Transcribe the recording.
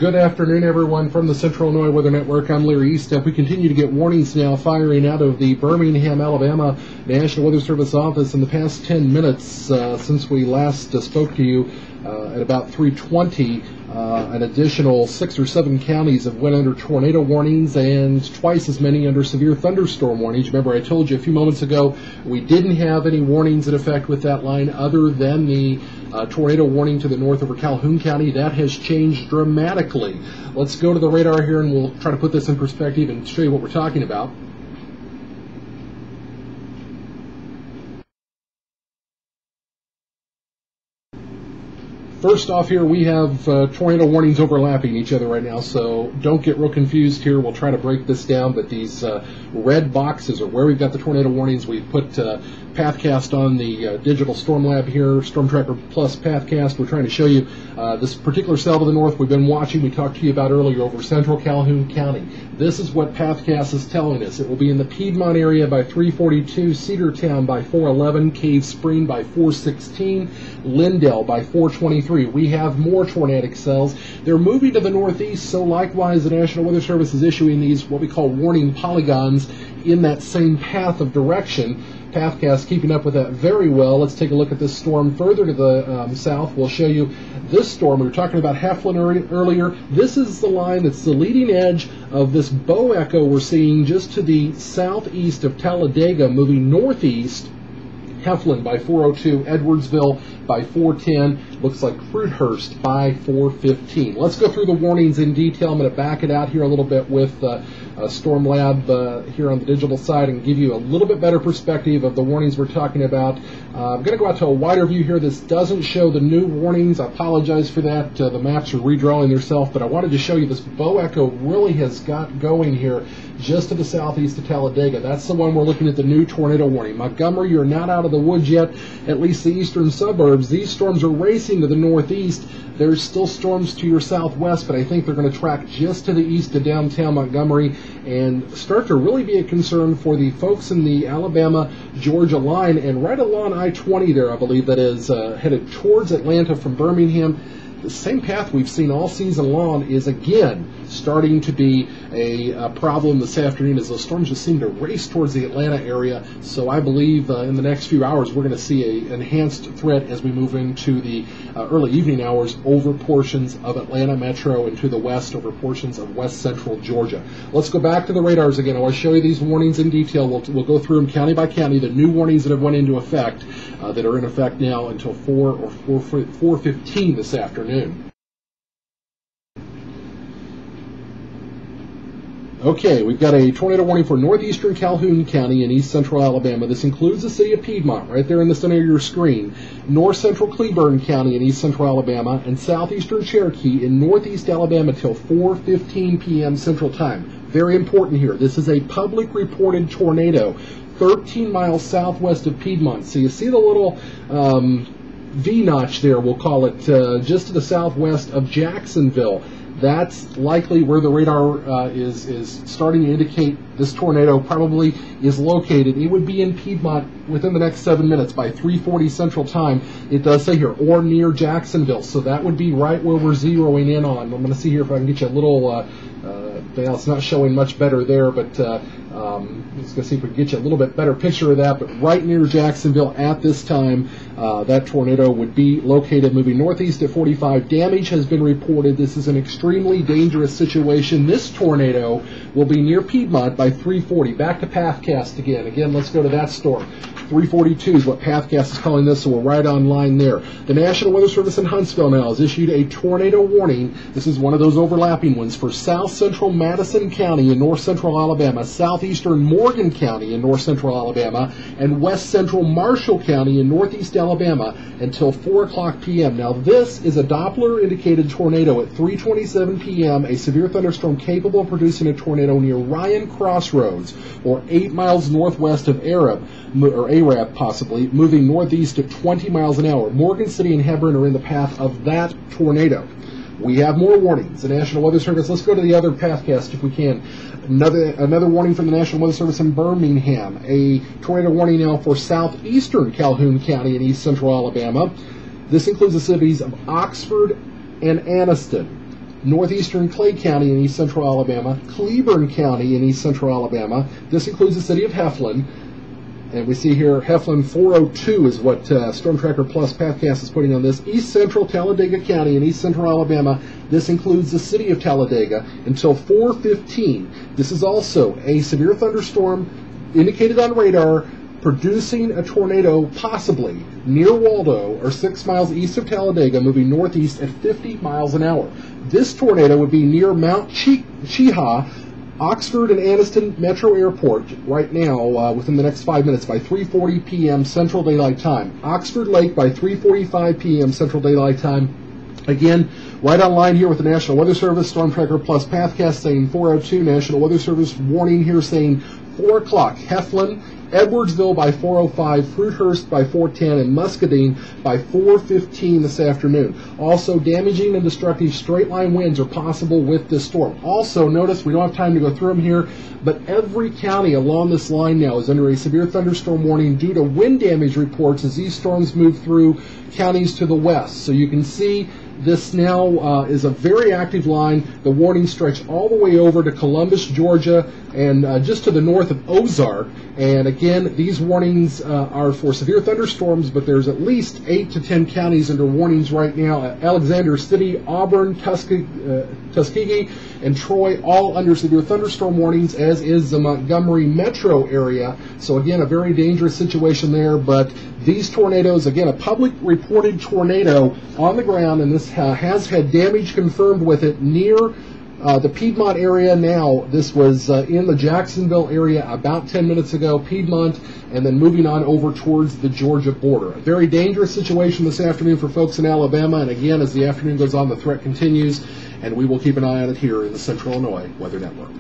Good afternoon, everyone, from the Central Illinois Weather Network. I'm Larry Eastep. We continue to get warnings now firing out of the Birmingham, Alabama National Weather Service office in the past 10 minutes since we last spoke to you at about 3:20. An additional 6 or 7 counties have went under tornado warnings and twice as many under severe thunderstorm warnings. Remember, I told you a few moments ago we didn't have any warnings in effect with that line other than the tornado warning to the north over Calhoun County. That has changed dramatically. Let's go to the radar here and we'll try to put this in perspective and show you what we're talking about. First off here, we have tornado warnings overlapping each other right now, so don't get real confused here. We'll try to break this down, but these red boxes are where we've got the tornado warnings. We've put Pathcast on the digital storm lab here, Storm Tracker Plus Pathcast. We're trying to show you this particular cell to the north we've been watching. We talked to you about earlier over central Calhoun County. This is what Pathcast is telling us. It will be in the Piedmont area by 3:42, Cedartown by 4:11, Cave Spring by 4:16, Lindell by 4:23. We have more tornadic cells. They're moving to the northeast, so likewise the National Weather Service is issuing these what we call warning polygons in that same path of direction. Pathcast keeping up with that very well. Let's take a look at this storm further to the south. We'll show you this storm. We were talking about Heflin earlier. This is the line that's the leading edge of this bow echo we're seeing just to the southeast of Talladega, moving northeast. Heflin by 4:02, Edwardsville by 4:10, looks like Fruithurst by 4:15. Let's go through the warnings in detail. I'm going to back it out here a little bit with Storm Lab here on the digital side and give you a little bit better perspective of the warnings we're talking about. I'm going to go out to a wider view here. This doesn't show the new warnings. I apologize for that. The maps are redrawing themselves, but I wanted to show you this bow echo really has got going here just to the southeast of Talladega. That's the one we're looking at, the new tornado warning. Montgomery, you're not out of the woods yet, at least the eastern suburbs. These storms are racing to the northeast. There's still storms to your southwest, but I think they're going to track just to the east of downtown Montgomery and start to really be a concern for the folks in the Alabama-Georgia line and right along I-20 there, I believe that is, headed towards Atlanta from Birmingham. The same path we've seen all season long is again starting to be a problem this afternoon as those storms just seem to race towards the Atlanta area. So I believe in the next few hours we're going to see an enhanced threat as we move into the early evening hours over portions of Atlanta metro and to the west over portions of west central Georgia. Let's go back to the radars again. I want to show you these warnings in detail. We'll go through them county by county, the new warnings that have went into effect that are in effect now until 4:15 this afternoon. Okay, we've got a tornado warning for northeastern Calhoun County in east central Alabama. This includes the city of Piedmont, right there in the center of your screen, north central Cleburne County in east central Alabama, and southeastern Cherokee in northeast Alabama till 4:15 p.m. Central Time. Very important here. This is a public reported tornado 13 miles southwest of Piedmont. So you see the little V-notch there, we'll call it, just to the southwest of Jacksonville. That's likely where the radar is starting to indicate this tornado probably is located. It would be in Piedmont within the next 7 minutes by 3:40 Central Time. It does say here, or near Jacksonville. So that would be right where we're zeroing in on. I'm going to see here if I can get you a little, it's not showing much better there, but let's go see if we can get you a little bit better picture of that. But right near Jacksonville at this time, that tornado would be located moving northeast at 45. Damage has been reported. This is an extremely dangerous situation. This tornado will be near Piedmont by 3:40. Back to Pathcast again. Again, let's go to that storm. 3:42 is what Pathcast is calling this, so we're right on line there. The National Weather Service in Huntsville now has issued a tornado warning. This is one of those overlapping ones for south central Madison County in north central Alabama, southeastern Morgan County in north central Alabama, and west central Marshall County in northeast Alabama until 4 o'clock p.m. Now this is a Doppler indicated tornado at 3:27 p.m., a severe thunderstorm capable of producing a tornado near Ryan Crossroads, or 8 miles northwest of Arab possibly, moving northeast at 20 miles an hour. Morgan City and Hebron are in the path of that tornado. We have more warnings. The National Weather Service, let's go to the other Pathcast if we can. Another warning from the National Weather Service in Birmingham. A tornado warning now for southeastern Calhoun County in east central Alabama. This includes the cities of Oxford and Anniston. northeastern Clay County in east central Alabama, Cleburne County in east central Alabama. This includes the city of Heflin. And we see here Heflin 402 is what Storm Tracker Plus Pathcast is putting on this. East central Talladega County in east central Alabama. This includes the city of Talladega until 4:15. This is also a severe thunderstorm indicated on radar, producing a tornado possibly near Waldo or 6 miles east of Talladega, moving northeast at 50 miles an hour. This tornado would be near Mount Cheaha, Oxford and Anniston Metro Airport right now within the next 5 minutes by 3:40 p.m. Central Daylight Time. Oxford Lake by 3:45 p.m. Central Daylight Time. Again, right on line here with the National Weather Service, Storm Tracker Plus Pathcast saying 4:02, National Weather Service warning here saying 4 o'clock, Heflin, Edwardsville by 4:05, Fruithurst by 4:10, and Muscadine by 4:15 this afternoon. Also, damaging and destructive straight-line winds are possible with this storm. Also, notice we don't have time to go through them here, but every county along this line now is under a severe thunderstorm warning due to wind damage reports as these storms move through counties to the west. So you can see this now is a very active line. The warnings stretch all the way over to Columbus, Georgia, and just to the north of Ozark. And again, these warnings are for severe thunderstorms, but there's at least 8 to 10 counties under warnings right now. Alexander City, Auburn, Tuskegee, and Troy, all under severe thunderstorm warnings, as is the Montgomery metro area. So again, a very dangerous situation there, but these tornadoes, again, a public reported tornado on the ground, and this has had damage confirmed with it near the Piedmont area now. This was in the Jacksonville area about 10 minutes ago, Piedmont, and then moving on over towards the Georgia border. A very dangerous situation this afternoon for folks in Alabama, and again, as the afternoon goes on, the threat continues, and we will keep an eye on it here in the Central Illinois Weather Network.